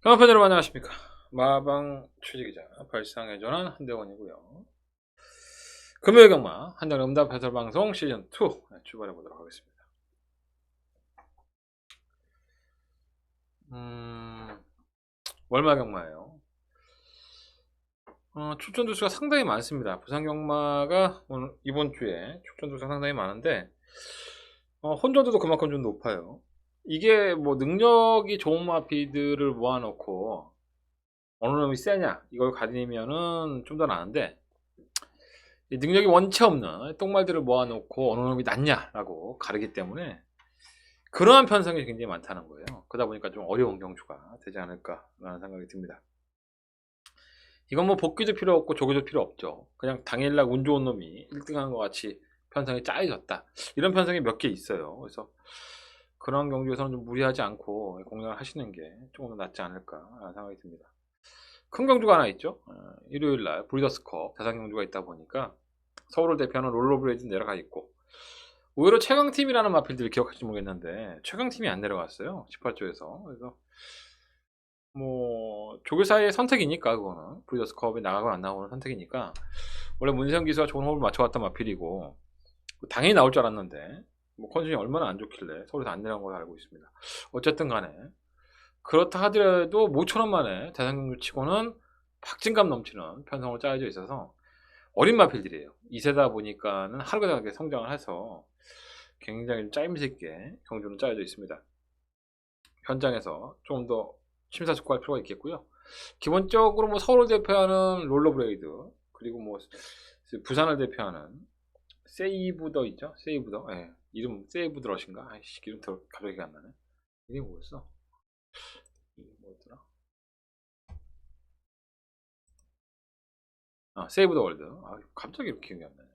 경합팬 여러분 안녕하십니까. 마방 취재기자 발상의 전환 한대원이고요. 금요일 경마 한정 응답 해설 방송 시즌2 출발해 보도록 하겠습니다. 월말 경마예요. 출전 두수가 상당히 많습니다. 부산 경마가 오늘 이번 주에 출전 두수가 상당히 많은데 혼전도도 그만큼 좀 높아요. 이게 뭐 능력이 좋은 마피들을 모아놓고 어느 놈이 세냐 이걸 가리면은 좀 더 나은데, 이 능력이 원체 없는 똥말들을 모아놓고 어느 놈이 낫냐라고 가르기 때문에 그러한 편성이 굉장히 많다는 거예요. 그러다 보니까 좀 어려운 경주가 되지 않을까라는 생각이 듭니다. 이건 뭐 복귀도 필요 없고 조교도 필요 없죠. 그냥 당일날 운 좋은 놈이 1등하는 것 같이 편성이 짜여졌다, 이런 편성이 몇 개 있어요. 그래서 그런 경주에서는 좀 무리하지 않고 공략을 하시는 게 조금 더 낫지 않을까라는 생각이 듭니다. 큰 경주가 하나 있죠. 일요일날 브리더스컵 대상 경주가 있다 보니까 서울을 대표하는 롤러브레이드 내려가 있고, 의외로 최강팀이라는 마필들을 기억할지 모르겠는데 최강팀이 안 내려갔어요. 18조에서. 그래서 뭐 조교사의 선택이니까, 그거는 브리더스컵에 나가거나 안 나가는 선택이니까, 원래 문세영 기수가 좋은 호흡을 맞춰왔던 마필이고 당연히 나올 줄 알았는데 뭐 컨디션이 얼마나 안 좋길래 서울에서 안 내려간 걸로 알고 있습니다. 어쨌든 간에 그렇다 하더라도 모처럼 만에 대상경주 치고는 박진감 넘치는 편성을 짜여져 있어서 어린 마필들이에요. 2세다 보니까는 하루가 다르게 성장을 해서 굉장히 짜임새 있게 경주는 짜여져 있습니다. 현장에서 좀 더 심사숙고할 필요가 있겠고요. 기본적으로 뭐 서울을 대표하는 롤러브레이드, 그리고 뭐 부산을 대표하는 세이브더 있죠? 세이브더. 예. 이름 세이브더러신가? 아이씨, 이름 갑자기 기억 안 나네. 이름이 뭐였어? 뭐였더라? 세이브 더 월드. 갑자기 이렇게 기억이 안 나요.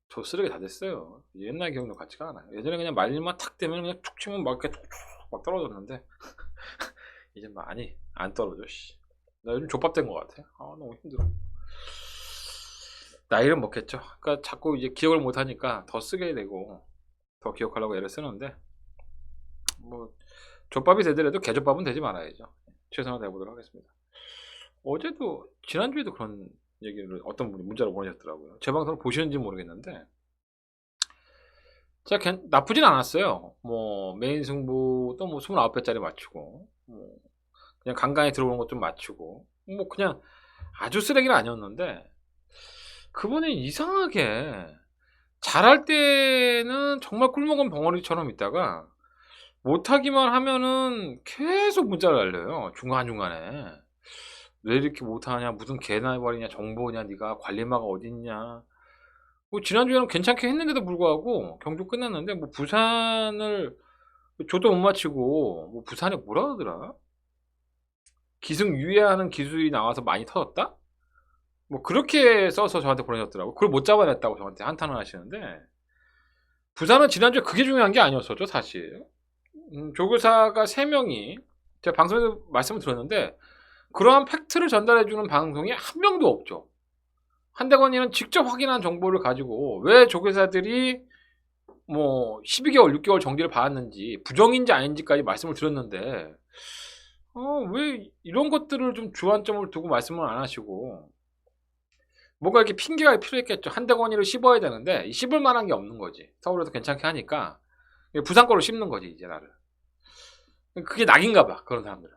저 쓰레기 다 됐어요. 옛날 기억도 같지가 않아요. 예전에 그냥 말일만 탁 되면 그냥 툭 치면 막 이렇게 툭툭 막 떨어졌는데 이제 많이 안 떨어져. 씨. 나 요즘 족밥된 것 같아. 너무 힘들어. 나이를 먹겠죠. 그러니까 자꾸 이제 기억을 못 하니까 더 쓰게 되고 더 기억하려고 애를 쓰는데, 뭐 족밥이 되더라도 개족밥은 되지 말아야죠. 최선을 다해보도록 하겠습니다. 어제도, 지난주에도 그런 얘기를 어떤 분이 문자로 보내셨더라고요. 제 방송을 보시는지 모르겠는데 제가 나쁘진 않았어요. 뭐 메인 승부 또 뭐 29배짜리 맞추고, 뭐 그냥 간간히 들어오는 것 좀 맞추고, 뭐 그냥 아주 쓰레기는 아니었는데, 그분이 이상하게 잘할 때는 정말 꿀먹은 벙어리처럼 있다가 못하기만 하면은 계속 문자를 날려요. 중간중간에. 왜 이렇게 못하냐, 무슨 개나 버리냐, 정보냐, 네가 관리마가 어딨냐. 뭐 지난주에는 괜찮게 했는데도 불구하고 경주 끝났는데 뭐 부산을 저도 못 맞히고, 뭐 부산에 뭐라 그러더라, 기승 유예하는 기술이 나와서 많이 터졌다, 뭐 그렇게 써서 저한테 보내셨더라고. 그걸 못 잡아냈다고 저한테 한탄을 하시는데, 부산은 지난주에 그게 중요한 게 아니었었죠 사실. 조교사가 3명이, 제가 방송에서 말씀을 드렸는데 그러한 팩트를 전달해주는 방송이 한 명도 없죠. 한대건이는 직접 확인한 정보를 가지고 왜 조교사들이 뭐 12개월 6개월 정지를 받았는지, 부정인지 아닌지까지 말씀을 드렸는데 왜 이런 것들을 좀 주안점을 두고 말씀을 안 하시고, 뭔가 이렇게 핑계가 필요했겠죠. 한대건이를 씹어야 되는데 씹을 만한 게 없는 거지. 서울에서 괜찮게 하니까 부산 거로 씹는 거지 이제 나를. 그게 낙인가 봐, 그런 사람들은.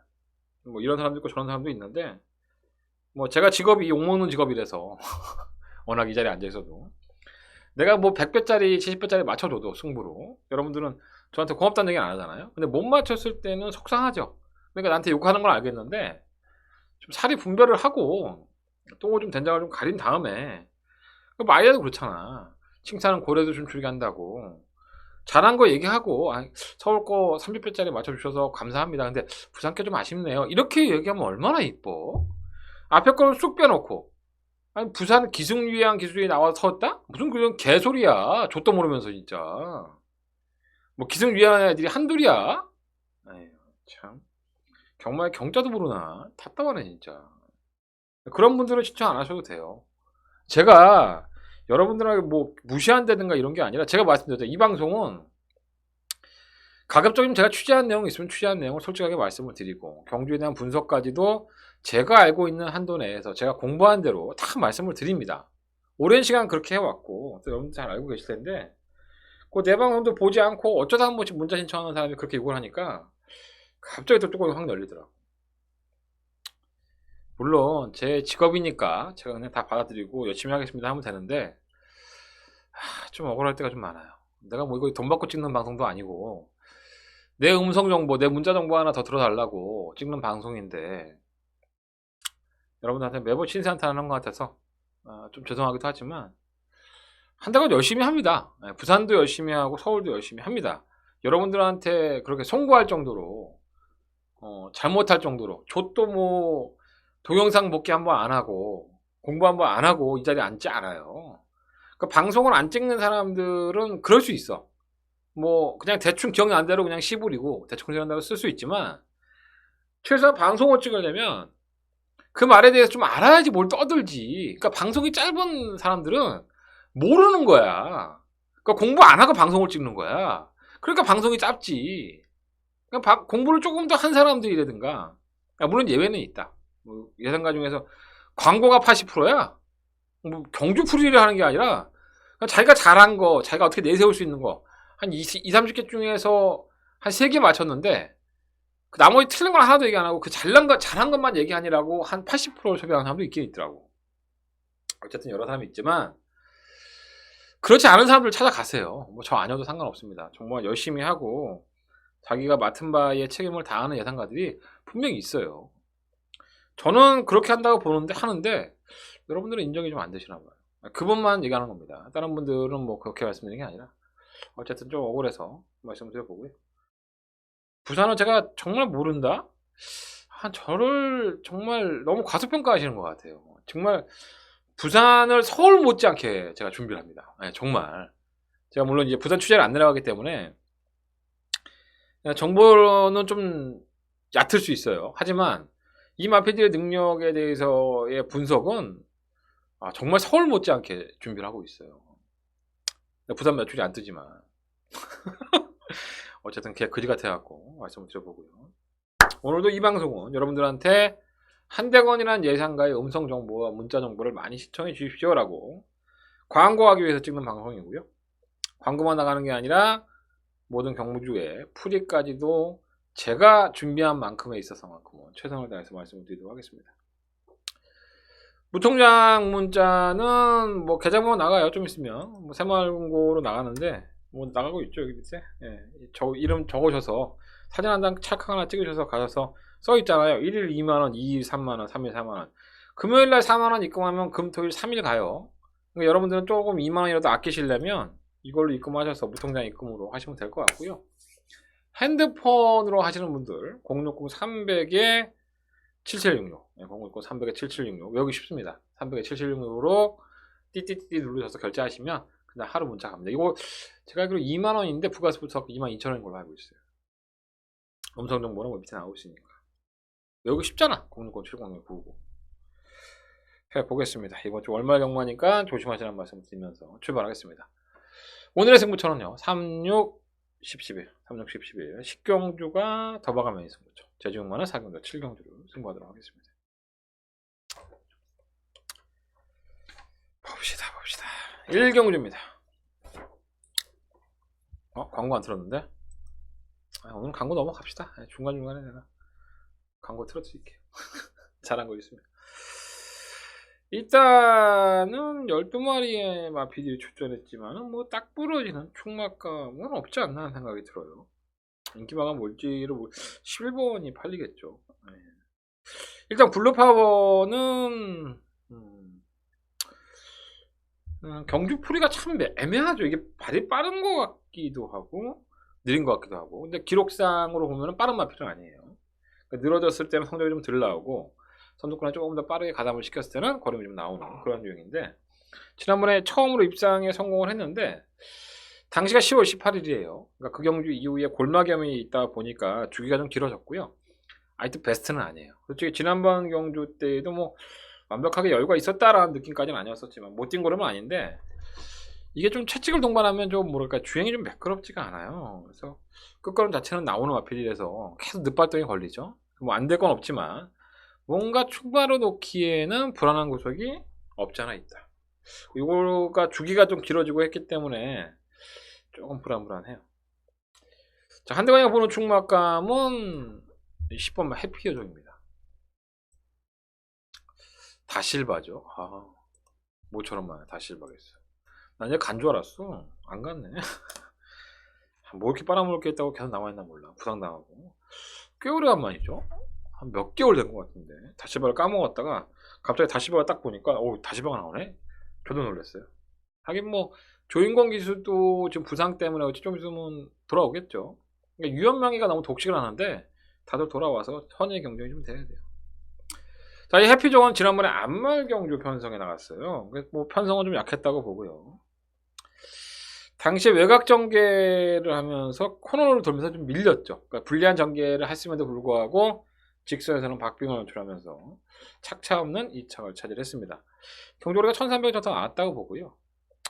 뭐 이런 사람도 있고 저런 사람도 있는데, 뭐 제가 직업이 욕먹는 직업이라서 워낙 이 자리에 앉아있어도 내가 뭐 100배짜리 70배짜리 맞춰줘도 승부로 여러분들은 저한테 고맙다는 얘기 안 하잖아요. 근데 못 맞췄을 때는 속상하죠. 그러니까 나한테 욕하는 걸 알겠는데 좀 사리 분별을 하고 똥을 좀 된장을 좀 가린 다음에, 말이라도 그렇잖아. 칭찬은 고래도 좀 줄게 한다고. 잘한 거 얘기하고, 서울 거 30배짜리 맞춰주셔서 감사합니다, 근데 부산 게 좀 아쉽네요, 이렇게 얘기하면 얼마나 이뻐. 앞에 거는 쑥 빼놓고, 아니 부산 기승유예한 기술이 나와서 터졌다? 무슨 그런 개소리야. 좆도 모르면서 진짜. 뭐 기승유예한 애들이 한둘이야? 아유 참, 정말 경자도 모르나 답답하네 진짜. 그런 분들은 신청 안 하셔도 돼요. 제가 여러분들에게 뭐 무시한다든가 이런 게 아니라, 제가 말씀드렸죠. 이 방송은 가급적이면 제가 취재한 내용이 있으면 취재한 내용을 솔직하게 말씀을 드리고 경주에 대한 분석까지도 제가 알고 있는 한도 내에서 제가 공부한 대로 다 말씀을 드립니다. 오랜 시간 그렇게 해왔고 또 여러분들 잘 알고 계실 텐데 그 내 방송도 보지 않고 어쩌다 한 번씩 문자 신청하는 사람이 그렇게 욕을 하니까 갑자기 또 뚜껑이 확 열리더라고. 물론 제 직업이니까 제가 그냥 다 받아들이고 열심히 하겠습니다 하면 되는데 좀 억울할 때가 좀 많아요. 내가 뭐 이거 돈 받고 찍는 방송도 아니고 내 음성 정보, 내 문자 정보 하나 더 들어달라고 찍는 방송인데 여러분들한테 매번 신세한탄하는 것 같아서 좀 죄송하기도 하지만 한다고 열심히 합니다. 부산도 열심히 하고 서울도 열심히 합니다. 여러분들한테 그렇게 송구할 정도로 잘못할 정도로 좆도 뭐 동영상 복귀 한번 안 하고 공부 한번 안 하고 이 자리에 앉지 않아요. 그러니까 방송을 안 찍는 사람들은 그럴 수 있어. 뭐 그냥 대충 기억이 안 대로 그냥 시부리고 대충 기억난다고 쓸 수 있지만 최소한 방송을 찍으려면 그 말에 대해서 좀 알아야지 뭘 떠들지. 그러니까 방송이 짧은 사람들은 모르는 거야. 그러니까 공부 안 하고 방송을 찍는 거야. 그러니까 방송이 짧지. 그러니까 공부를 조금 더 한 사람들이라든가 물론 예외는 있다. 뭐 예상가 중에서 광고가 80%야. 뭐 경주풀이를 하는 게 아니라 자기가 잘한 거, 자기가 어떻게 내세울 수 있는 거 한 30개 중에서 한 3개 맞췄는데 그 나머지 틀린 건 하나도 얘기 안 하고 그 잘한 것만 얘기하느라고 한 80%를 소비하는 사람도 있긴 있더라고. 어쨌든 여러 사람이 있지만 그렇지 않은 사람들 찾아가세요. 뭐 저 아니어도 상관없습니다. 정말 열심히 하고 자기가 맡은 바에 책임을 다하는 예상가들이 분명히 있어요. 저는 그렇게 한다고 하는데 여러분들은 인정이 좀 안 되시나 봐요. 그분만 얘기하는 겁니다. 다른 분들은 뭐 그렇게 말씀드리는 게 아니라 어쨌든 좀 억울해서 말씀드려보고요. 부산은 제가 정말 모른다? 저를 정말 너무 과소평가하시는 것 같아요. 정말 부산을 서울 못지않게 제가 준비를 합니다. 네, 정말. 제가 물론 이제 부산 취재를 안 내려가기 때문에 정보는 좀 얕을 수 있어요. 하지만 이 마피디의 능력에 대해서의 분석은 정말 서울 못지않게 준비를 하고 있어요. 부산 매출이 안 뜨지만 어쨌든 걔 그지 같아갖고 말씀을 드려보고요. 오늘도 이 방송은 여러분들한테 한대건이라는 예상가의 음성 정보와 문자 정보를 많이 시청해 주십시오라고 광고하기 위해서 찍는 방송이고요. 광고만 나가는 게 아니라 모든 경무주의 풀이까지도 제가 준비한 만큼에 있어서만큼은 최선을 다해서 말씀을 드리도록 하겠습니다. 무통장 문자는 뭐 계좌번호 나가요. 좀 있으면 뭐 새마을금고로 나가는데 뭐 나가고 있죠. 여기 밑에 저 이름 적으셔서 사진 한 장 찰칵 하나 찍으셔서 가셔서 써 있잖아요. 1일 2만원, 2일 3만원, 3일 4만원. 금요일날 4만원 입금하면 금토일 3일 가요. 그러니까 여러분들은 조금 2만원이라도 아끼시려면 이걸로 입금하셔서 무통장 입금으로 하시면 될 것 같고요. 핸드폰으로 하시는 분들 060-300에 7766 060-300에 7766 외우기 쉽습니다. 300에 7766으로 띠띠띠 누르셔서 결제하시면 그냥 하루 문자 갑니다. 이거 제가 알기로 2만원인데 부가세부터 22,000원인 걸로 알고 있어요. 음성정보는 뭐 밑에 나오고 있으니까 외우기 쉽잖아. 060-706-999 해보겠습니다. 이번 주 월말 경마니까 조심하시라는 말씀 드리면서 출발하겠습니다. 오늘의 승부처는요 36, 10, 11 36, 10, 11 식경주가 더 봐가면이 승부처 제주용마는 4경주 7경주를 승부하도록 하겠습니다. 봅시다 1경주입니다. 광고 안 틀었는데 오늘 광고 넘어갑시다. 중간중간에 내가 광고 틀어드릴게요. 잘한 거 있으면 일단은 12마리의 마피디를 출전했지만은 뭐 딱 부러지는 총막감은 없지 않나 하는 생각이 들어요. 인기마감 몰지로 11번이 팔리겠죠. 일단 블루파워는 경주풀이가 참 애매하죠. 이게 발이 빠른 것 같기도 하고 느린 것 같기도 하고 근데 기록상으로 보면 빠른 마피는 아니에요. 그러니까 늘어졌을 때는 성적이 좀 덜 나오고 선두권에 조금 더 빠르게 가담을 시켰을 때는 걸음이 좀 나오는 그런 유형인데 지난번에 처음으로 입상에 성공을 했는데 당시가 10월 18일이에요. 그러니까 그 경주 이후에 골마겸이 있다 보니까 주기가 좀 길어졌고요. 아직도 베스트는 아니에요. 솔직히 지난번 경주 때에도 뭐 완벽하게 여유가 있었다라는 느낌까지는 아니었었지만 못 뛴 걸음은 아닌데 이게 좀 채찍을 동반하면 좀 뭐랄까 주행이 좀 매끄럽지가 않아요. 그래서 끝걸음 자체는 나오는 마필이라서 계속 늦발등에 걸리죠. 뭐 안 될 건 없지만 뭔가 추가로 놓기에는 불안한 구석이 없지 않아 있다. 이거가 주기가 좀 길어지고 했기 때문에 조금 불안해요. 자, 한대광이가 보는 충막감은 10번 해피 요정입니다. 다실바죠. 모처럼 많아. 다실바겠어. 난 이제 간 줄 알았어. 안 갔네. 뭐 이렇게 빨아먹을 게 있다고 계속 남아있나 몰라. 부상당하고. 꽤 오래간만이죠. 한 몇 개월 된 것 같은데. 다시바를 까먹었다가 갑자기 다시바가 딱 보니까 다시바가 나오네? 저도 놀랐어요. 하긴 뭐 조인권 기수도 지금 부상 때문에 좀 있으면 돌아오겠죠. 그러니까 유연명이가 너무 독식을 하는데 다들 돌아와서 선의 경쟁이 좀 돼야 돼요. 자, 이 해피종은 지난번에 안말경주 편성에 나갔어요. 뭐 편성은 좀 약했다고 보고요. 당시에 외곽 전개를 하면서 코너를 돌면서 좀 밀렸죠. 그러니까 불리한 전개를 했음에도 불구하고 직선에서는 박빙을 연출하면서 착차 없는 2착을 차지했습니다. 경주거리가 1300 정도 나왔다고 보고요.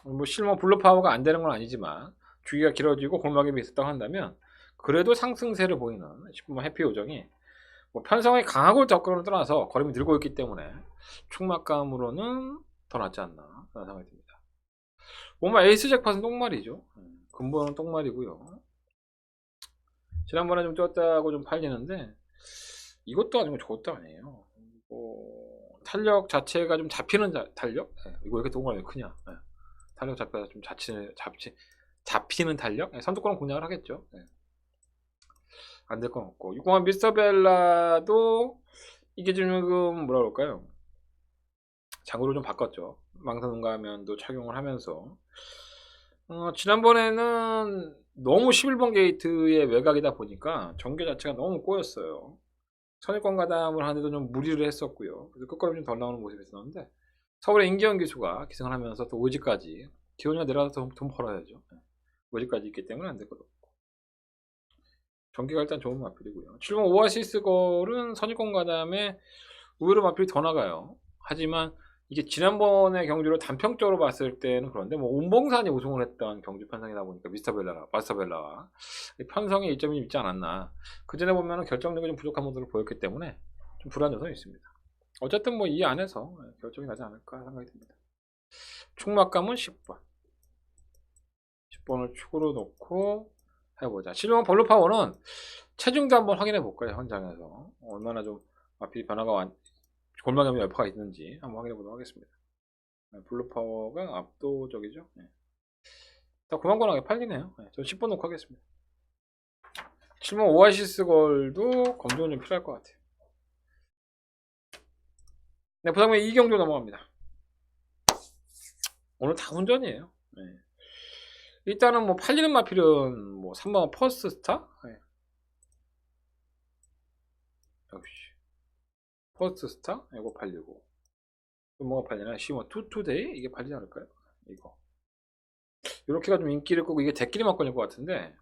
뭐 실무 블루파워가 안 되는 건 아니지만 주기가 길어지고 골막이 비슷하다고 한다면 그래도 상승세를 보이는 10번 해피 요정이 뭐 편성이 강하고 접근을 떠나서 걸음이 늘고 있기 때문에 충막감으로는 더 낫지 않나 그런 생각이 듭니다. 뭔가 에이스 잭팟은 똥말이죠. 근본은 똥말이고요. 지난번에 좀 떴다고 좀 팔리는데 이것도 아니고 저것도 아니에요. 뭐 탄력 자체가 좀 잡히는 탄력? 네. 이거 왜 이렇게 동그라미 크냐? 네. 탄력 잡혀서 좀 잡히는 탄력? 네. 선두권은 공략을 하겠죠. 네. 안 될 건 없고 601 미스터벨라도 이게 지금 뭐라 그럴까요? 장구를 좀 바꿨죠. 망사능가면도 착용을 하면서 지난번에는 너무 11번 게이트의 외곽이다 보니까 전개 자체가 너무 꼬였어요. 선입권 가담을 하는데도 좀 무리를 했었고요. 그래서 끝걸음 좀 덜 나오는 모습이 있었는데 서울의 임기현 기수가 기승을 하면서 또 의지까지 기온이가 내려가서 돈 벌어야죠. 의지까지 있기 때문에 안 될 것 없고 전기가 일단 좋은 마필이고요. 7번 오아시스 걸은 선입권 가담에 의외로 마필이 더 나가요. 하지만 이게 지난번에 경주를 단평적으로 봤을 때는 그런데 뭐 온봉산이 우승을 했던 경주 편성이다 보니까 마스터벨라와 편성에 이점이 있지 않았나. 그 전에 보면 결정력이 좀 부족한 모습을 보였기 때문에 좀 불안 요소는 있습니다. 어쨌든 뭐 이 안에서 결정이 나지 않을까 생각이 듭니다. 충막감은 10번. 10번을 축으로 놓고 해보자. 실용 블루파워는 체중도 한번 확인해 볼까요? 현장에서 얼마나 좀 마필 변화가 골막염이 여파가 있는지 한번 확인해 보도록 하겠습니다. 블루파워가 압도적이죠. 네. 다 고만고만하게 팔리네요. 네, 저 10번 놓고 하겠습니다. 7번 오아시스 걸도 검증은 좀 필요할 것 같아요. 네, 그 다음에 이경주 넘어갑니다. 오늘 다 운전이에요. 네. 일단은 뭐 팔리는 마필은 뭐 3번 퍼스트 스타? 네. 역시 퍼스트 스타? 이거 팔리고 뭐가 팔리나? 시모 투투데이? 이게 팔리지 않을까요? 이거 이렇게가 좀 인기를 끄고 이게 대끼리만 걸릴 것 같은데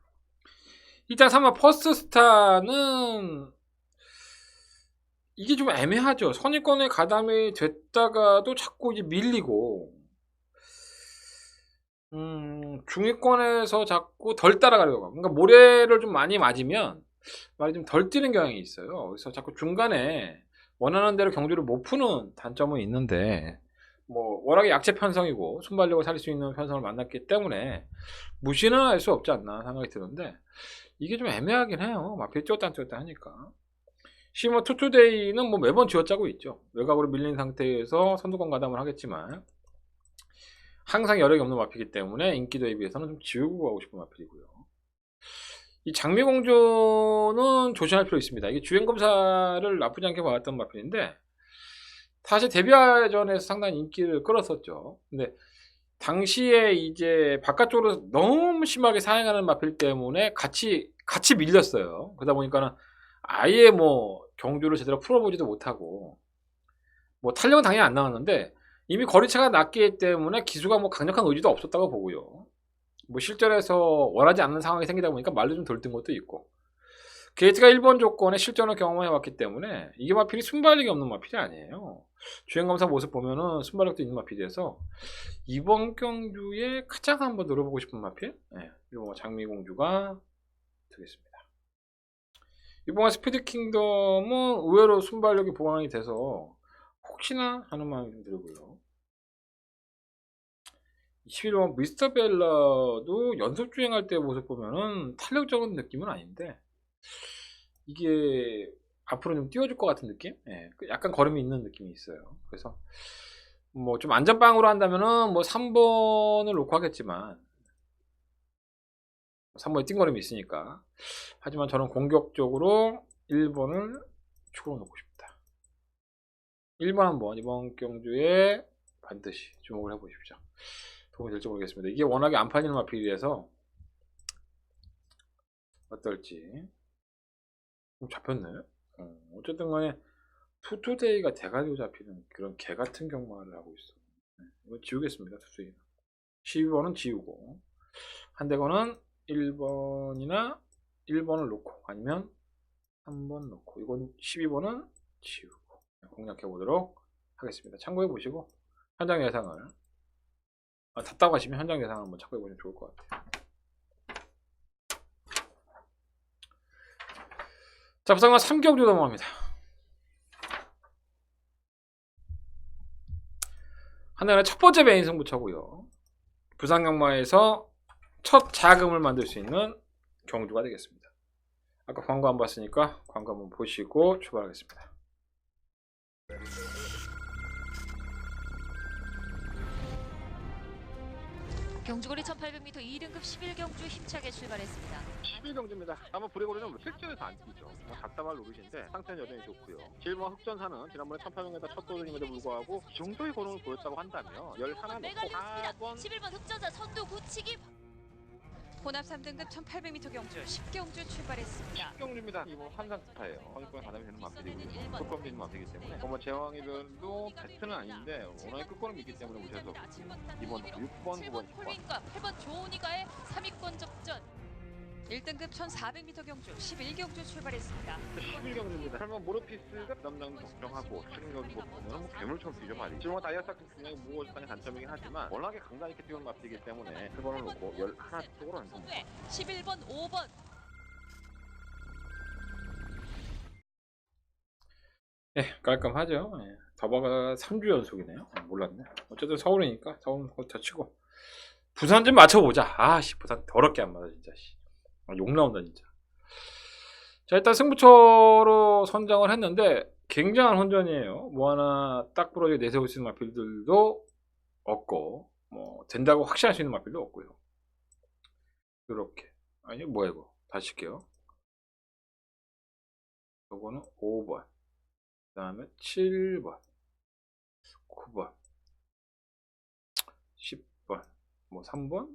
일단 3번 퍼스트 스타는 이게 좀 애매하죠. 선입권에 가담이 됐다가도 자꾸 이제 밀리고 중위권에서 자꾸 덜 따라가려고 하고 그러니까 모래를 좀 많이 맞으면 말이 좀 덜 뛰는 경향이 있어요. 그래서 자꾸 중간에 원하는 대로 경주를 못 푸는 단점은 있는데 뭐 워낙에 약체 편성이고 순발력을 살릴 수 있는 편성을 만났기 때문에 무시는 할 수 없지 않나 생각이 드는데 이게 좀 애매하긴 해요. 마필 뛰었다 안 뛰었다 하니까. 시모 투투데이는 뭐 매번 쥐어짜고 있죠. 외곽으로 밀린 상태에서 선두권 가담을 하겠지만 항상 여력이 없는 마필이기 때문에 인기도에 비해서는 좀 지우고 가고 싶은 마필이고요. 이 장미공주는 조심할 필요 있습니다. 이게 주행검사를 나쁘지 않게 받았던 마필인데 사실 데뷔전에서 상당히 인기를 끌었었죠. 근데 당시에 이제 바깥쪽으로 너무 심하게 사행하는 마필 때문에 같이 밀렸어요. 그러다 보니까는 아예 뭐 경주를 제대로 풀어보지도 못하고 뭐 탄력은 당연히 안 나왔는데 이미 거리차가 났기 때문에 기수가 뭐 강력한 의지도 없었다고 보고요. 뭐 실전에서 원하지 않는 상황이 생기다 보니까 말도 좀 덜 뜬 것도 있고 게이트가 1번 조건에 실전을 경험해왔기 때문에 이게 마필이 순발력이 없는 마필이 아니에요. 주행검사 모습 보면은 순발력도 있는 마필이어서 이번 경주에 가장 한번 노려보고 싶은 마필, 네, 이번 장미공주가 되겠습니다. 이번 스피드 킹덤은 의외로 순발력이 보완이 돼서 혹시나 하는 마음이 좀 들고요. 21번 미스터 벨라도 연속 주행할 때 모습 보면은 탄력적인 느낌은 아닌데 이게 앞으로 좀 띄워줄 것 같은 느낌? 예, 약간 걸음이 있는 느낌이 있어요. 그래서 뭐 좀 안전빵으로 한다면은 뭐 3번을 놓고 하겠지만 3번에 띵거림이 있으니까. 하지만 저는 공격적으로 1번을 추가로 놓고 싶다. 1번 한번 이번 경주에 반드시 주목을 해보십시오. 도움이 될지 모르겠습니다. 이게 워낙에 안 팔리는 마필이라서 어떨지. 잡혔네. 어쨌든 간에 투투데이가 대가리로 잡히는 그런 개 같은 경마를 하고 있어. 이거 지우겠습니다. 투투데이. 12번은 지우고 한대건은 1번이나 1번을 놓고 아니면 3번 놓고 이건 12번은 지우고 공략해 보도록 하겠습니다. 참고해 보시고 현장 예상을 답답하시면 현장 예상 한번 참고해 보시면 좋을 것 같아요. 자, 부산과 3경주 넘어갑니다. 한대건의 첫 번째 메인 승부처고요. 부산 경마에서 첫 자금을 만들 수 있는 경주가 되겠습니다. 아까 광고 안 봤으니까 광고 한번 보시고 출발하겠습니다. 경주거리 1800m 2등급 11경주 힘차게 출발했습니다. 11경주입니다. 아마 브레고리는 실전에서 안 뛰죠. 답답할 노릇인데 상태는 여전히 좋고요. 7번 흑전사는 지난번에 1800m 첫 도전임에도 불구하고 이 정도의 걸음을 보였다고 한다면 11 놓고 4번 11번 흑전사 선두 굳히기. 혼합 3등급 1800m 경주 10경주 출발했습니다. 10경주입니다. 이번 환상 스타예요. 선수권 가담이 되는 마필이고요. 끝권 되는 마필이기 때문에 정말 제왕이별도 베스트는 아닌데 워낙에 끝권을 있기 때문에 무시할 수 없고 이번 6번, 9번, 10번 콜린과 8번 조은이가의 3위권 접전. 1등급 1400m 경주 11경주 출발했습니다. 11경주입니다. 설마 모르피스가 담당 걱정하고 11경주 보면 뭐 괴물처럼 뛰죠 말이죠. 지금 다이아스가 굉장히 무거워졌다는 단점이긴 하지만 워낙에 강단 있게 뛰는 마필이기 때문에 1번을 놓고 11 쪽으로 안 씁니다. 11번, 5번. 네, 깔끔하죠. 네, 더바가 3주 연속이네요. 몰랐네. 어쨌든 서울이니까 서울은 거기다 치고 부산 좀 맞춰보자. 아씨 부산 더럽게 안 맞아 진짜. 욕 나온다 진짜. 자, 일단 승부처로 선정을 했는데 굉장한 혼전이에요. 뭐 하나 딱 부러지게 내세울 수 있는 마필들도 없고 뭐 된다고 확신할 수 있는 마필도 없고요. 이렇게. 아니 뭐야 이거. 다시 할게요. 요거는 5번, 그 다음에 7번, 9번, 10번, 뭐 3번,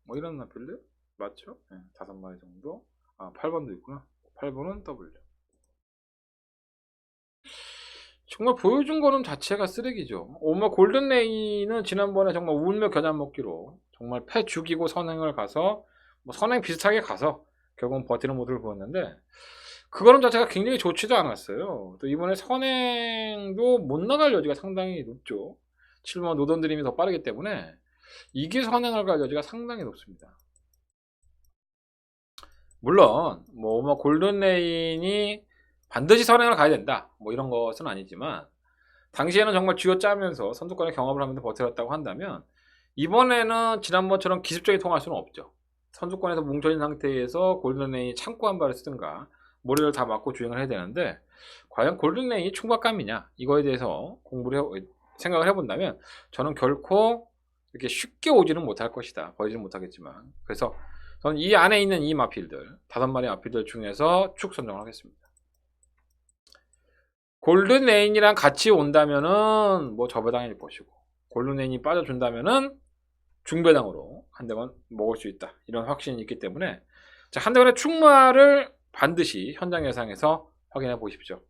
뭐 이런 마필들 맞죠? 네, 5마리 정도. 8번도 있구나. 8번은 W. 정말 보여준 거는 자체가 쓰레기죠. 오마 골든레이는 지난번에 정말 울며 겨잠 먹기로 정말 패 죽이고 선행을 가서 뭐 선행 비슷하게 가서 결국은 버티는 모습을 보였는데 그 걸음 자체가 굉장히 좋지도 않았어요. 또 이번에 선행도 못 나갈 여지가 상당히 높죠. 7번 노던드림이 더 빠르기 때문에 이게 선행을 갈 여지가 상당히 높습니다. 물론 뭐 오마 골든레인이 반드시 선행을 가야 된다 뭐 이런 것은 아니지만 당시에는 정말 쥐어짜면서 선두권의 경험을 하면서 버텨왔다고 한다면 이번에는 지난번처럼 기습적인 통할 수는 없죠. 선두권에서 뭉쳐진 상태에서 골든레인이 창고 한 발을 쓰든가 머리를 다 맞고 주행을 해야 되는데 과연 골든레인이 충박감이냐 이거에 대해서 생각을 해본다면 저는 결코 이렇게 쉽게 오지는 못할 것이다. 버리지는 못하겠지만 그래서 저는 이 안에 있는 이 마필들 5마리 마필들 중에서 축 선정을 하겠습니다. 골든레인이랑 같이 온다면은 뭐 저배당일 것이고 골든레인이 빠져준다면은 중배당으로 한대건 먹을 수 있다 이런 확신이 있기 때문에 자, 한대건의 축마를 반드시 현장 예상에서 확인해 보십시오.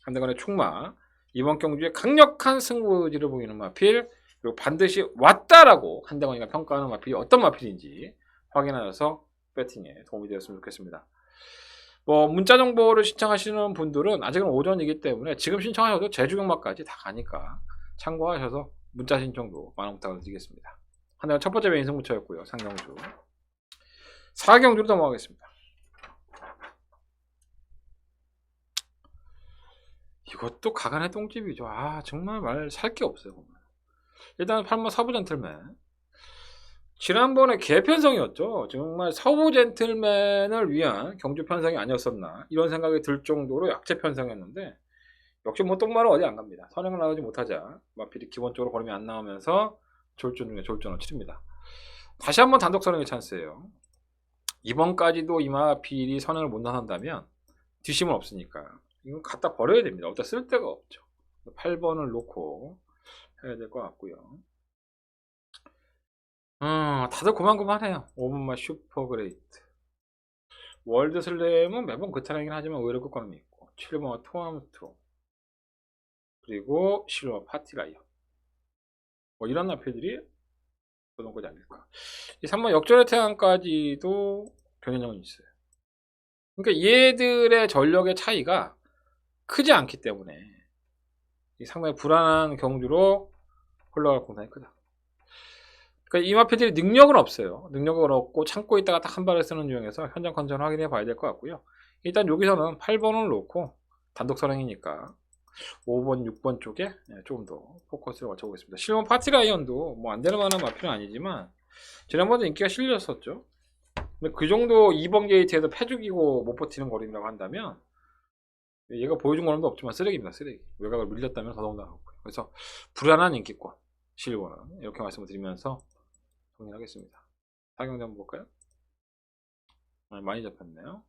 한대건의 축마 이번 경주에 강력한 승부지를 보이는 마필 그리고 반드시 왔다라고 한대건이가 평가하는 마필이 어떤 마필인지 확인하셔서 배팅에 도움이 되었으면 좋겠습니다. 뭐 문자 정보를 신청하시는 분들은 아직은 오전이기 때문에 지금 신청하셔도 제주경마까지 다 가니까 참고하셔서 문자 신청도 많은 부탁을 드리겠습니다. 하늘은 첫 번째 메인 승부처였고요. 상경주 4경주로 넘어가겠습니다. 이것도 가간의 똥집이죠. 아 정말 말 살 게 없어요. 보면. 일단 8번 서부 젠틀맨 지난번에 개편성이었죠. 정말 서부 젠틀맨을 위한 경주 편성이 아니었었나 이런 생각이 들 정도로 약체 편성이었는데 역시 뭐 똥말은 어디 안 갑니다. 선행을 나오지 못하자 마필이 기본적으로 걸음이 안 나오면서 졸전 중에 졸전을 치릅니다. 다시 한번 단독 선행의 찬스예요. 이번까지도 이마필이 선행을 못 나선다면 뒷심은 없으니까 이건 갖다 버려야 됩니다. 어디다 쓸 데가 없죠. 8번을 놓고 해야 될 것 같고요. 다들 고만고만해요. 5번만 슈퍼그레이트 월드슬램은 매번 그 차량이긴 하지만 의외로 끝과는 있고 7번은 토암스트롱 그리고 실버 파티라이어 뭐 이런 나필들이 그런 거지 않을까. 이 3번 역전의 태양까지도 변현형은 있어요. 그러니까 얘들의 전력의 차이가 크지 않기 때문에 이 상당히 불안한 경주로 흘러갈 공산이 크다. 그러니까 이 마필들이 능력은 없어요. 능력은 없고 참고 있다가 딱 한 발을 쓰는 중에서 현장 컨디션을 확인해 봐야 될 것 같고요. 일단 여기서는 8번을 놓고 단독 선행이니까 5번, 6번 쪽에 조금 더 포커스를 맞춰보겠습니다. 실버 파티라이언도 뭐 안 되는 만한 마필은 아니지만 지난번에 인기가 실렸었죠. 근데 그 정도 2번 게이트에서 패죽이고 못 버티는 거리라고 한다면 얘가 보여준 거는 없지만 쓰레기입니다. 쓰레기. 외곽을 밀렸다면 더더군다나 그렇고요. 그래서 불안한 인기권 실버는 이렇게 말씀을 드리면서 정리하겠습니다. 사경자 한번 볼까요? 많이 잡혔네요.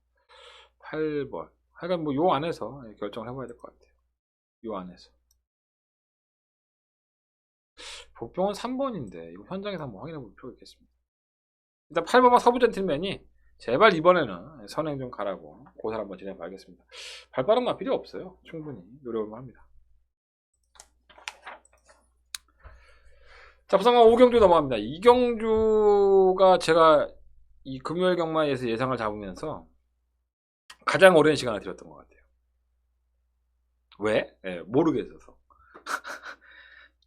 8번. 하여간 뭐 요 안에서 결정을 해봐야 될 것 같아요. 요 안에서. 복병은 3번인데 이거 현장에서 한번 확인해 볼 필요가 있겠습니다. 일단 8번만 서부 젠틀맨이 제발 이번에는 선행 좀 가라고 고사를 한번 진행해 봐야겠습니다. 발빠른 맛 필요 없어요. 충분히 노력을 합니다. 자, 부산강 5경주 넘어갑니다. 이 경주가 제가 이 금요일 경마에서 예상을 잡으면서 가장 오랜 시간을 들였던 것 같아요. 왜? 네, 모르겠어서.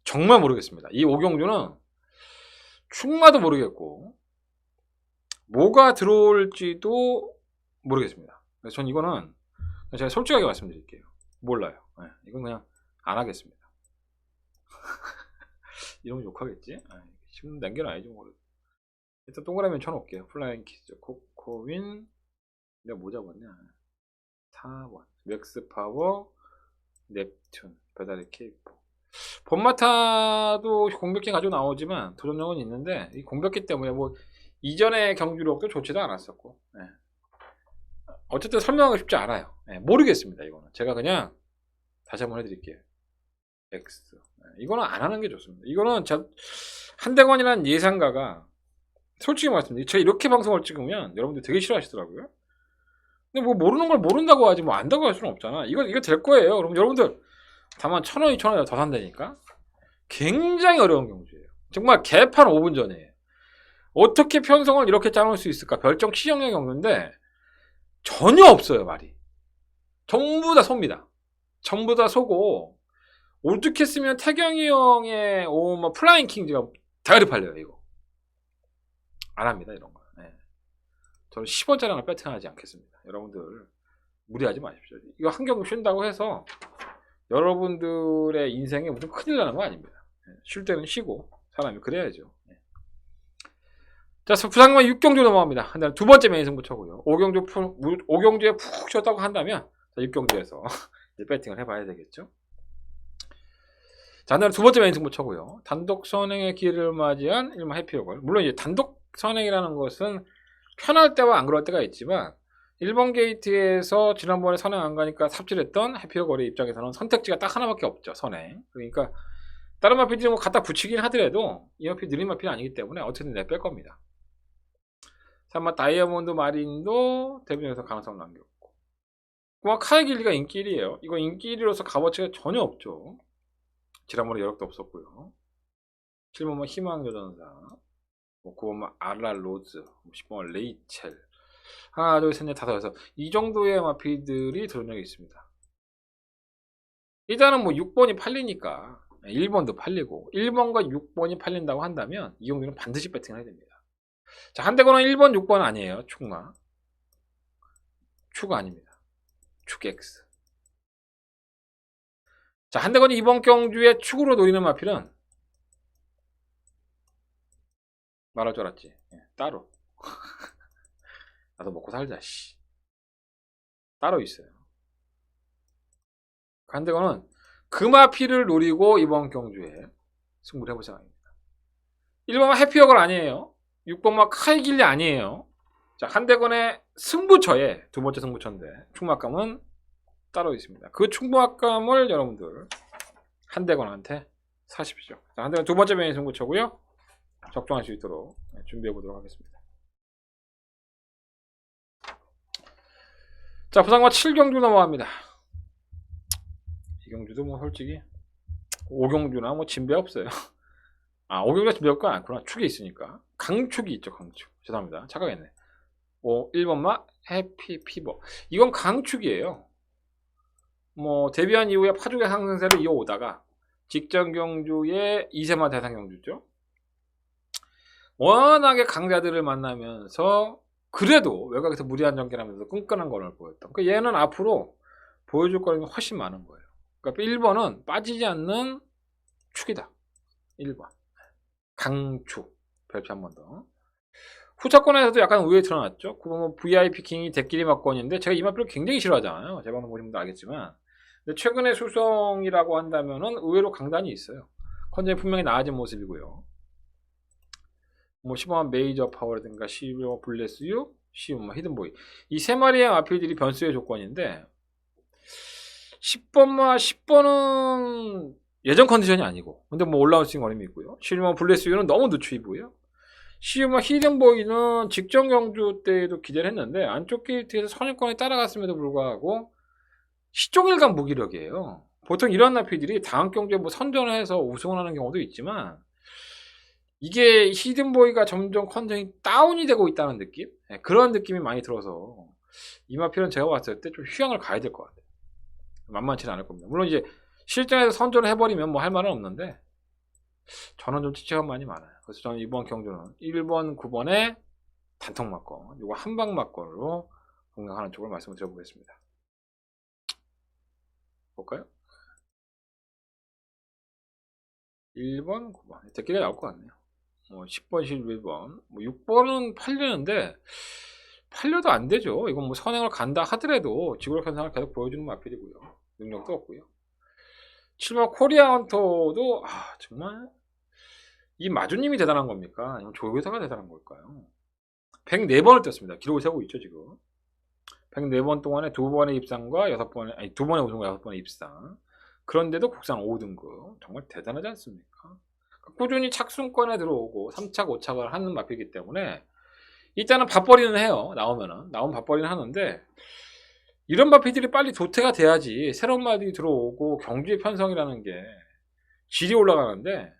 정말 모르겠습니다. 이 5경주는 충마도 모르겠고 뭐가 들어올지도 모르겠습니다. 그래서 전 이거는 제가 솔직하게 말씀드릴게요. 몰라요. 네, 이건 그냥 안 하겠습니다. 이러면 욕하겠지? 지금 남겨놔야지 모르겠어. 일단 동그라미 쳐놓을게요. 플라잉 키즈, 코코윈, 내가 뭐 잡았냐? 4번, 맥스 파워, 넵튠, 배달의 케이프. 본마타도 공백기 가지고 나오지만 도전력은 있는데 이 공백기 때문에 뭐 이전의 경주력도 좋지도 않았었고 네. 어쨌든 설명하기 쉽지 않아요. 네, 모르겠습니다. 이거는 제가 그냥 다시 한번 해드릴게요. X 이거는 안 하는 게 좋습니다. 이거는 한대관이라는 예상가가 솔직히 말씀드리면 제가 이렇게 방송을 찍으면 여러분들 되게 싫어하시더라고요. 근데 뭐 모르는 걸 모른다고 하지 뭐 안다고 할 수는 없잖아. 이거 될 거예요. 그럼 여러분들 다만 1,000원, 2,000원이라도 더 산다니까. 굉장히 어려운 경주예요. 정말 개판 5분 전이에요. 어떻게 편성을 이렇게 짜놓을 수 있을까? 별정 치정의 경주인데 전혀 없어요. 말이 전부 다 섭니다. 전부 다 쏘고 어떻게 쓰면 태경이 형의 뭐 플라잉 킹즈가 대가리 팔려요. 이거 안 합니다. 이런 거. 네. 저는 10원짜리를 배팅하지 않겠습니다. 여러분들 무리하지 마십시오. 이거 한 경기 쉰다고 해서 여러분들의 인생에 무슨 큰일 나는 거 아닙니다. 네. 쉴 때는 쉬고 사람이 그래야죠. 네. 자, 부상만 6경주 넘어갑니다. 두 번째 메인 승부처고요. 5경주에 푹 쉬었다고 한다면 6경주에서 이제 배팅을 해봐야 되겠죠. 자, 두 번째 메인 승부처고요. 단독 선행의 기회를 맞이한 일반 해피오걸. 물론 이제 단독 선행이라는 것은 편할 때와 안 그럴 때가 있지만 1번 게이트에서 지난번에 선행 안 가니까 삽질했던 해피오걸의 입장에서는 선택지가 딱 하나밖에 없죠. 선행. 그러니까 다른 마필들이 뭐 갖다 붙이긴 하더라도 이 마필 느린 마필이 아니기 때문에 어쨌든 내뺄 겁니다. 3번 다이아몬드 마린도 대부분에서 가능성을 남겼고 그만 카의 길리가 인기 1위에요. 이거 인기 1위로서 값어치가 전혀 없죠. 지난번에 여력도 없었고요. 7번은 희망여전사, 9번은 아랄로즈, 10번은 레이첼. 하나, 둘, 셋, 넷, 다섯, 여섯. 이 정도의 마피들이 들어온 적이 있습니다. 일단은 뭐 6번이 팔리니까 1번도 팔리고 1번과 6번이 팔린다고 한다면 이 경우는 반드시 배팅을 해야 됩니다. 자, 한대건은 1번, 6번 아니에요. 축마. 축 아닙니다. 축 X. 자, 한대건이 이번 경주에 축으로 노리는 마필은 말할 줄 알았지. 따로. 나도 먹고 살자. 씨. 따로 있어요. 한대건은 그 마필을 노리고 이번 경주에 승부를 해볼 생각입니다. 1번만 해피어걸 아니에요. 6번만 카이길리 아니에요. 자, 한대건의 승부처에 두 번째 승부처인데 충막감은 따로 있습니다. 그 충막감을 여러분들 한대건한테 사십시오. 자, 한대건 두 번째 메인 승부처고요. 적중할 수 있도록 준비해 보도록 하겠습니다. 자, 부상마 7경주 넘어갑니다. 이 경주도 뭐 솔직히 5경주나 뭐 진배 없어요. 아, 5경주가 진배 없고 않구나. 축이 있으니까. 강축이 있죠, 강축. 죄송합니다. 착각했네. 1번마 해피 피버. 이건 강축이에요. 뭐 데뷔한 이후에 파죽의 상승세를 이어오다가 직전 경주에 2세마 대상 경주죠. 워낙에 강자들을 만나면서 그래도 외곽에서 무리한 전개하면서 끈끈한 거를 보였던. 그러니까 얘는 앞으로 보여줄 거리는 훨씬 많은 거예요. 그러니까 1번은 빠지지 않는 축이다. 1번 강축. 별표 한 번 더. 후차권에서도 약간 우위에 드러났죠. 9번 VIP 킹이 대끼리 막권인데 제가 이 마필을 굉장히 싫어하잖아요. 제 방송 보신 분들 알겠지만. 근데 최근에 수성이라고 한다면은 의외로 강단이 있어요. 컨셉이 분명히 나아진 모습이고요. 뭐 15만 메이저 파워라든가 15만 블레스유, 15만 히든보이. 이 세 마리의 마필들이 변수의 조건인데 10번은 예전 컨디션이 아니고 근데 뭐 올라올 수 있는 어림이 있고요. 15만 블레스유는 너무 늦추이고요. 15만 히든보이는 직전 경주 때에도 기대를 했는데 안쪽 게이트에서 선입권에 따라갔음에도 불구하고 시종일관 무기력이에요. 보통 이런 나피들이 다음 경주에 뭐 선전을 해서 우승을 하는 경우도 있지만 이게 히든보이가 점점 컨디션이 다운이 되고 있다는 느낌? 네, 그런 느낌이 많이 들어서 이 마필은 제가 봤을 때 좀 휴양을 가야 될 것 같아요. 만만치는 않을 겁니다. 물론 이제 실전에서 선전을 해버리면 뭐 할 말은 없는데 저는 좀 지체감 많이 많아요. 그래서 저는 이번 경주는 1번, 9번에 단통 막권, 이거 한방 막권으로 공략하는 쪽을 말씀을 드려보겠습니다. 볼까요? 1번, 9번. 대끼리 나올 것 같네요. 뭐 10번, 11번. 뭐 6번은 팔리는데 팔려도 안 되죠. 이건 뭐 선행을 간다 하더라도 지구력 현상을 계속 보여주는 마필이고요. 능력도 없고요. 7번 코리아 헌터도 정말 이 마주님이 대단한 겁니까? 아니면 조교사가 대단한 걸까요? 104번을 떴습니다. 기록을 세우고 있죠, 지금. 104번 동안에 2번의 입상과 2번의 우승과 6번의 입상. 그런데도 국산 5등급. 정말 대단하지 않습니까? 꾸준히 착순권에 들어오고 3착, 5착을 하는 마필이기 때문에 일단은 밥벌이는 해요. 나오면 밥벌이는 하는데 이런 마필들이 빨리 도태가 돼야지 새로운 말들이 들어오고 경주의 편성이라는 게 질이 올라가는데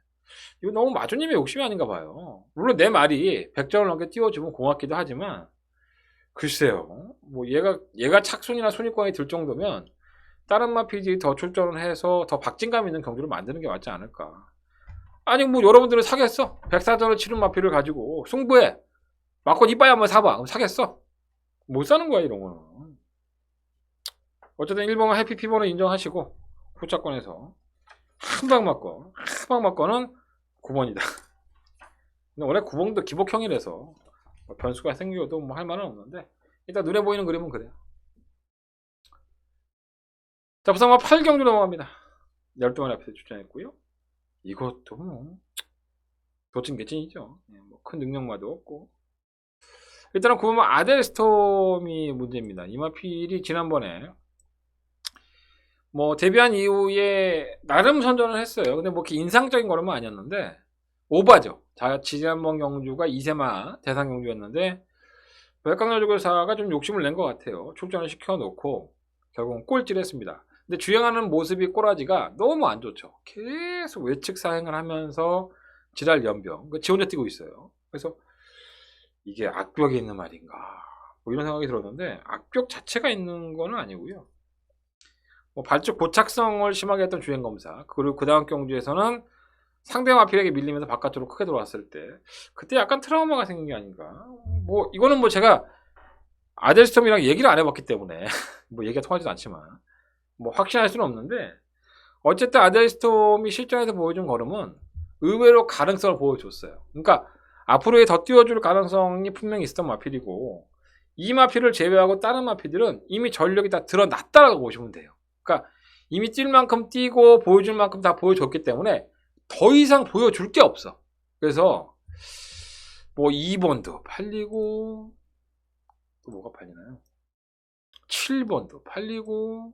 이거 너무 마주님의 욕심이 아닌가 봐요. 물론 내 말이 100점을 넘게 띄워주면 고맙기도 하지만 글쎄요. 뭐 얘가 착순이나 순위권에 들 정도면 다른 마필들이 더 출전을 해서 더 박진감 있는 경주를 만드는 게 맞지 않을까. 아니 뭐 여러분들은 사겠어? 104전을 치른 마필을 가지고 승부해. 막권 이빠이 한번 사봐. 그럼 사겠어? 못 사는 거야 이런 거는. 어쨌든 1번은 해피 피버는 인정하시고 후차권에서 한방 막권은 9번이다. 근데 원래 9번도 기복형이라서 변수가 생겨도 뭐 할 말은 없는데 일단 눈에 보이는 그림은 그래요. 자, 부상마 8경주 넘어갑니다. 12마리 앞에서 추천했고요. 이것도 뭐 도찐개찐이죠. 뭐 큰 능력마도 없고. 일단은 9번 아델스톰이 문제입니다. 이 마필이 지난번에 뭐 데뷔한 이후에 나름 선전을 했어요. 근데 뭐 이렇게 인상적인 거는 아니었는데 오바죠. 지난번 경주가 2세마 대상 경주였는데 백강렬조교사가 좀 욕심을 낸 것 같아요. 출전을 시켜놓고 결국은 꼴찌를 했습니다. 근데 주행하는 모습이 꼬라지가 너무 안 좋죠. 계속 외측 사행을 하면서 지랄 연병 지 혼자 뛰고 있어요. 그래서 이게 악벽에 있는 말인가 뭐 이런 생각이 들었는데 악벽 자체가 있는 거는 아니고요. 뭐 발쪽 고착성을 심하게 했던 주행검사, 그리고 그 다음 경주에서는 상대 마필에게 밀리면서 바깥으로 크게 돌아왔을 때 그때 약간 트라우마가 생긴 게 아닌가. 뭐 이거는 뭐 제가 아델스톰이랑 얘기를 안 해봤기 때문에 뭐 얘기가 통하지도 않지만 뭐 확신할 수는 없는데, 어쨌든 아델스톰이 실전에서 보여준 걸음은 의외로 가능성을 보여줬어요. 그러니까 앞으로의 더 띄워줄 가능성이 분명히 있었던 마필이고, 이 마필을 제외하고 다른 마필들은 이미 전력이 다 드러났다라고 보시면 돼요. 그러니까 이미 뛸 만큼 뛰고 보여줄 만큼 다 보여줬기 때문에 더 이상 보여줄 게 없어. 그래서 뭐 2번도 팔리고, 또 뭐가 팔리나요? 7번도 팔리고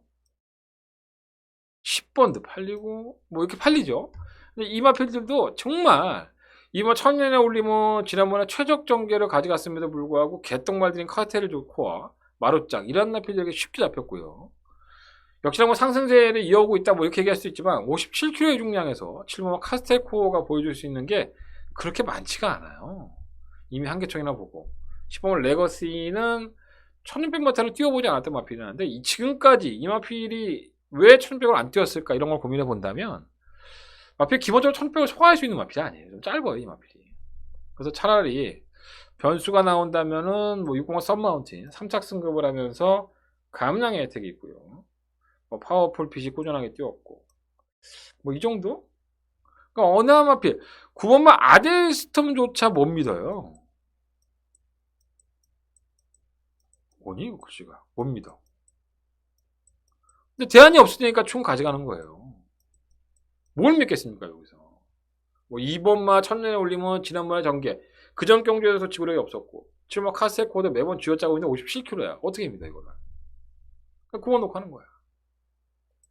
10번도 팔리고 뭐 이렇게 팔리죠. 근데 이 마필들도 정말 이번 천년에 올리면 지난번에 최적 전개를 가져갔음에도 불구하고 개똥말들인 카테르 조코와 마루짱 이런 마필들에게 쉽게 잡혔고요. 역시나 뭐 상승세를 이어오고 있다 뭐 이렇게 얘기할 수 있지만 57kg의 중량에서 7번 카스텔코어가 보여줄 수 있는 게 그렇게 많지가 않아요. 이미 한계총이나 보고 10번 레거시는 1600m를 뛰어보지 않았던 마필이라는데 지금까지 이 마필이 왜 1600을 안 뛰었을까 이런 걸 고민해 본다면 마필 기본적으로 1600을 소화할 수 있는 마필이 아니에요. 좀 짧아요 이 마필이. 그래서 차라리 변수가 나온다면은 뭐 605 썸마운틴 3착 승급을 하면서 감량의 혜택이 있고요. 뭐 파워풀 핏이 꾸준하게 뛰었고 뭐 이 정도? 그러니까 어느 한 마필 9번만 아델스톰조차 못 믿어요. 뭐니 이거 글씨가 못 믿어. 근데 대안이 없으니까 총 가져가는 거예요. 뭘 믿겠습니까 여기서. 뭐 2번마 첫년에 올리면 지난번에 전개 그전 경주에서 지구력이 없었고 7번 카세코도 매번 쥐어짜고 있는데 57kg야. 어떻게 믿어 이거를. 그러니까 그거 놓고 하는 거야.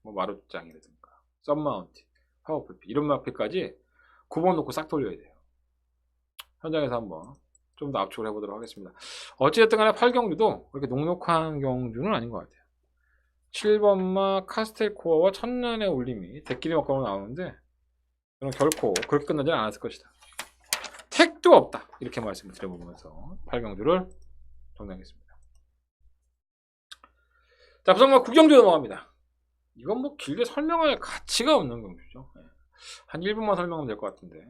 뭐 마루짱이라든가 썸마운틴 파워풀피 이런 마필까지 9번 놓고 싹 돌려야 돼요. 현장에서 한번 좀 더 압축을 해보도록 하겠습니다. 어찌됐든 간에 8경주도 그렇게 녹록한 경주는 아닌 것 같아요. 7번마 카스텔코어와 천년의 올림이 대끼리 먹고 나오는데 저는 결코 그렇게 끝나지는 않았을 것이다. 택도 없다. 이렇게 말씀을 드려보면서 8경주를 정리하겠습니다. 자, 부산마 9경주 넘어갑니다. 이건 뭐 길게 설명할 가치가 없는 경주죠. 한 1분만 설명하면 될 것 같은데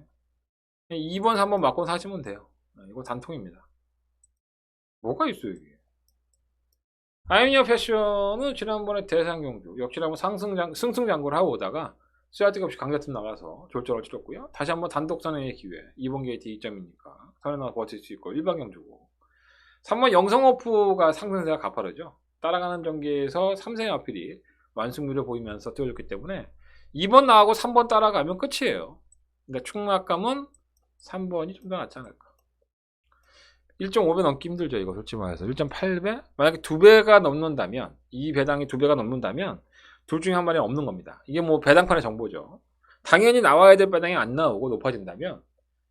2번, 3번 맞고 사시면 돼요. 이거 단통입니다. 뭐가 있어요 이게. 아이니어 패션은 지난번에 대상경주 역시나 한번 승승장구를 하고 오다가 스와티가 없이 강제팀 나가서 졸전을 치렀고요. 다시 한번 단독선회의 기회 2번 게이트 2점이니까 선에 나가 버틸 수 있고 1번 경주고 3번 영성오프가 상승세가 가파르죠. 따라가는 전개에서 3세의 마필이 완승률을 보이면서 뛰어줬기 때문에 2번 나가고 3번 따라가면 끝이에요. 그러니까 충막감은 3번이 좀 더 낫지 않을까. 1.5배 넘기 힘들죠 이거 솔직히 말해서. 1.8배? 만약에 2배가 넘는다면 이 배당이 2배가 넘는다면 둘 중에 한 마리는 없는 겁니다. 이게 뭐 배당판의 정보죠. 당연히 나와야 될 배당이 안 나오고 높아진다면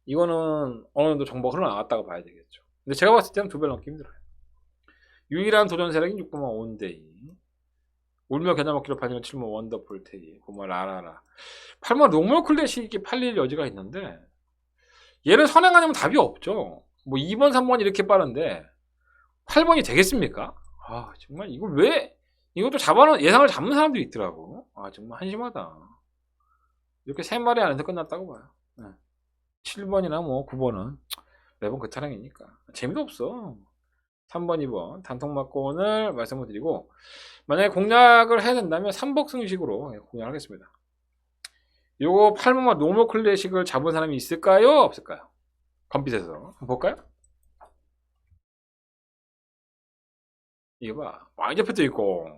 이거는 어느 정도 정보가 흘러나왔다고 봐야 되겠죠. 근데 제가 봤을 때는 2배 넘기 힘들어요. 유일한 도전 세력이 6번만 온데이 울며 겨자 먹기로 팔리는 7번 원더풀 테이 9번 라라라 8번 노멀 클래식이 팔릴 여지가 있는데 얘는 선행 아니면 답이 없죠. 뭐 2번, 3번이 이렇게 빠른데 8번이 되겠습니까? 아 정말 이걸 왜 이것도 예상을 잡는 사람들이 있더라고. 아 정말 한심하다. 이렇게 3마리 안에서 끝났다고 봐요. 네. 7번이나 뭐 9번은 매번 그 차량이니까 재미도 없어. 3번, 2번 단통 맞고를 말씀을 드리고 만약에 공략을 해야 된다면 3복승식으로 공략을 하겠습니다. 요거 8번만 노멀 클래식을 잡은 사람이 있을까요? 없을까요? 컴핏에서 한번 볼까요? 이거 봐 많이 잡혀져 있고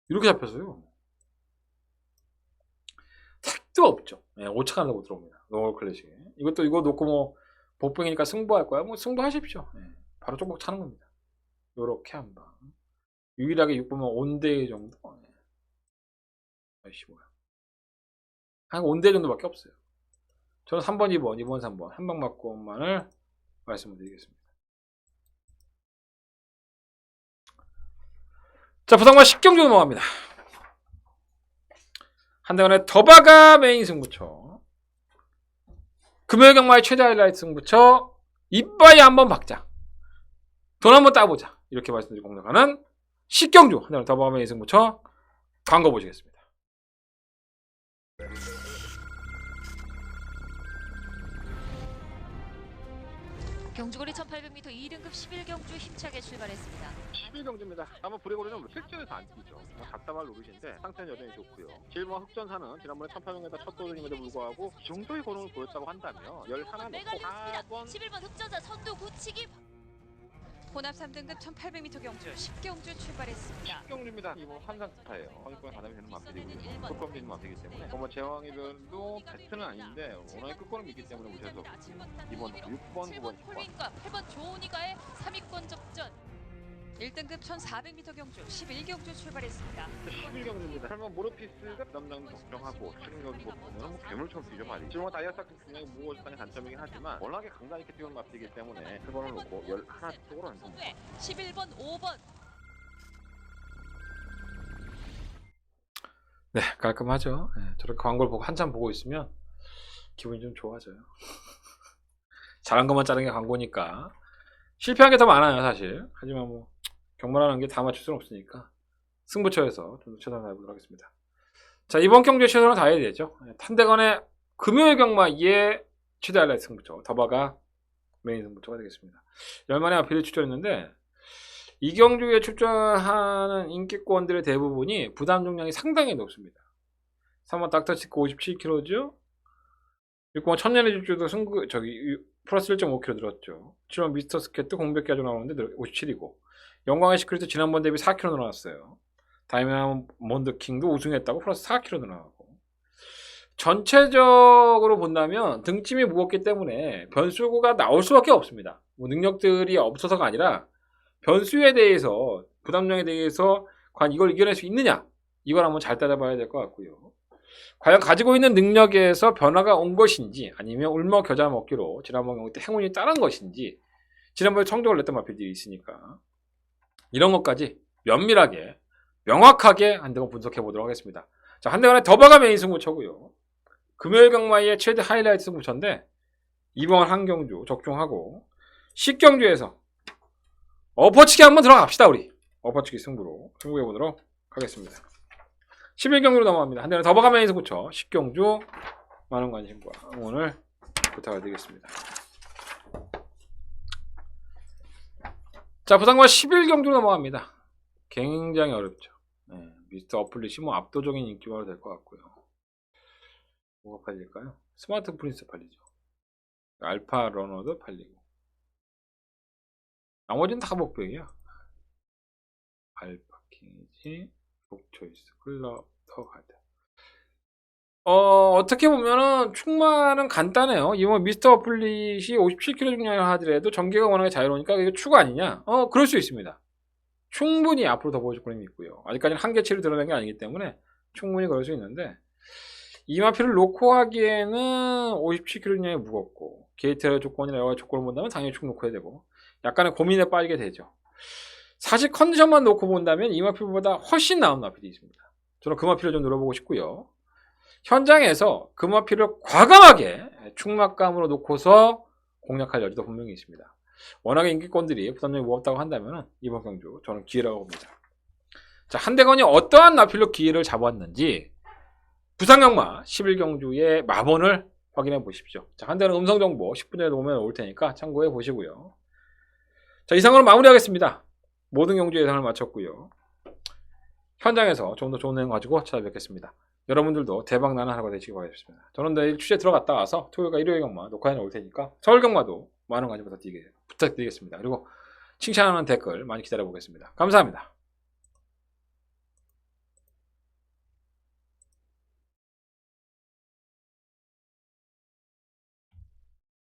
이렇게 잡혔어요. 택도 없죠. 네, 오차가 나고 들어옵니다. 노멀 클래식 이것도 이거 놓고 뭐 복병이니까 승부할 거야. 뭐 승부하십시오. 네, 바로 쪽박 차는 겁니다. 요렇게 한번 유일하게 6번만 온데이 정도. 네. 아이씨 뭐야 한 온데이 정도밖에 없어요. 저는 3번, 2번, 2번, 3번 한방 맞고만을 말씀을 드리겠습니다. 자, 부산과 10경주 넘어갑니다. 한대원의 더바가 메인 승부처 금요일 경마의 최대 하이라이트 승부처 이빠이 한번 박자 돈 한번 따보자. 이렇게 말씀드리고 공략하는 식경주 한자로 더버가면 이승부처 광고 보시겠습니다. 경주거리 1800m 2등급 11경주 힘차게 출발했습니다. 11경주입니다. 아마 브레고리는 실전에서 안 뛰죠. 답답할 노릇인데 상태는 여전히 좋고요. 실버 흑전사는 지난번에 1800m 첫 도전임에도 불구하고 이 정도의 걸음을 보였다고 한다면 11 메갈리 놓고 4번 11번 흑전사 선두 굳히기. 혼합 3등급 1800m 경주 10경주 출발했습니다. 10경주입니다. 이번 환상스타예요. 선수권 가담이 되는 마필이고요. 끝권 되는 마필이기 때문에 뭐 제왕이별도 베스트는 아닌데 워낙에 끝권을 있기 때문에 무시할 수 없습니다. 이번 6번, 9번, 10번. 콜린과 8번 조은이가의 3위권 접전. 1등급 1400m 경주 11경주 출발했습니다. 11경주입니다. 설마 모르피스가 남장 걱정하고 최근 경기 보면은 뭐 괴물처럼 뛰죠 말이죠. 지금 다이아스가 굉장히 무거워졌다는 단점이긴 하지만 워낙에 강단 있게 뛰는 마필이기 때문에 그 번을 놓고 11 쪽으로 안 됩니다. 11번 5번. 네, 깔끔하죠. 네, 저렇게 광고를 보고 한참 보고 있으면 기분이 좀 좋아져요. 잘한 것만 자른 게 광고니까 실패한 게 더 많아요 사실. 하지만 뭐 경마라는 게 다 맞출 수는 없으니까 승부처에서 좀 더 최선을 다해보도록 하겠습니다. 자, 이번 경주에 최선을 다해야 되죠. 탄대건의 금요일 경마의 최대 하이라이트 승부처 더바가 메인 승부처가 되겠습니다. 10만의 앞필을 출전했는데 이 경주에 출전하는 인기권들의 대부분이 부담重量이 상당히 높습니다. 3번 닥터치크 57kg죠. 6번 천년의 집주도 플러스 1.5kg 늘었죠. 7번 미스터 스케트 공백기 아주 나오는데 57이고 영광의 시크릿도 지난번 대비 4kg 늘어났어요. 다이아몬드 킹도 우승했다고 플러스 4kg 늘어나고 전체적으로 본다면 등짐이 무겁기 때문에 변수가 나올 수밖에 없습니다. 뭐 능력들이 없어서가 아니라 변수에 대해서 부담량에 대해서 과연 이걸 이겨낼 수 있느냐 이걸 한번 잘 따져봐야 될 것 같고요. 과연 가지고 있는 능력에서 변화가 온 것인지 아니면 울며 겨자 먹기로 지난번 경기 때 행운이 따른 것인지 지난번에 성적을 냈던 마필들이 있으니까 이런 것까지 면밀하게 명확하게 한대건 분석해 보도록 하겠습니다. 자, 한대건의 더바가 메인 승부처고요. 금요일 경마의 최대 하이라이트 승부처인데 이번 한경주 적중하고 10경주에서 엎어치기 한번 들어갑시다. 우리 엎어치기 승부로 승부해 보도록 하겠습니다. 11경주로 넘어갑니다. 한대는 더바가 메인 승부처 10경주 많은 관심과 응원을 부탁을 드리겠습니다. 자, 부산과 11경주로 넘어갑니다. 굉장히 어렵죠. 네, 미스터 어플릿이 뭐 압도적인 인기가 될 것 같고요. 뭐가 팔릴까요? 스마트 프린스 팔리죠. 알파 러너도 팔리고 나머지는 다 목표이야. 알파킹이지, 복초이스, 클럽, 더 가드. 어떻게 보면은 충만은 간단해요. 이번 미스터 어플릿이 57kg 중량을 하더라도 전개가 워낙에 자유로우니까 이게 추가 아니냐? 그럴 수 있습니다. 충분히 앞으로 더 보여줄 그림이 있고요. 아직까지는 한계치를 드러낸 게 아니기 때문에 충분히 그럴 수 있는데 이마피를 놓고 하기에는 57kg 중량이 무겁고 게이트 조건이나 여러 조건을 본다면 당연히 축 놓고 해야 되고 약간의 고민에 빠지게 되죠. 사실 컨디션만 놓고 본다면 이마필보다 훨씬 나은 마필이 있습니다. 저는 그 마필을 좀 늘어보고 싶고요. 현장에서 그 마필을 과감하게 충막감으로 놓고서 공략할 여지도 분명히 있습니다. 워낙에 인기권들이 부담력이 무겁다고 한다면 이번 경주 저는 기회라고 봅니다. 자, 한대건이 어떠한 나필로 기회를 잡았는지 부산경마 11경주의 마번을 확인해 보십시오. 자, 한대건 음성정보 10분 전에 오면 올 테니까 참고해 보시고요. 자, 이상으로 마무리하겠습니다. 모든 경주 예상을 마쳤고요. 현장에서 좀 더 좋은 내용 가지고 찾아뵙겠습니다. 여러분들도 대박나는 하루가 되시기 바라겠습니다. 저는 내일 취재 들어갔다 와서 토요일과 일요일 경마 녹화해 올 테니까 서울 경마도 많은 관심 부탁드리겠습니다. 그리고 칭찬하는 댓글 많이 기다려 보겠습니다. 감사합니다.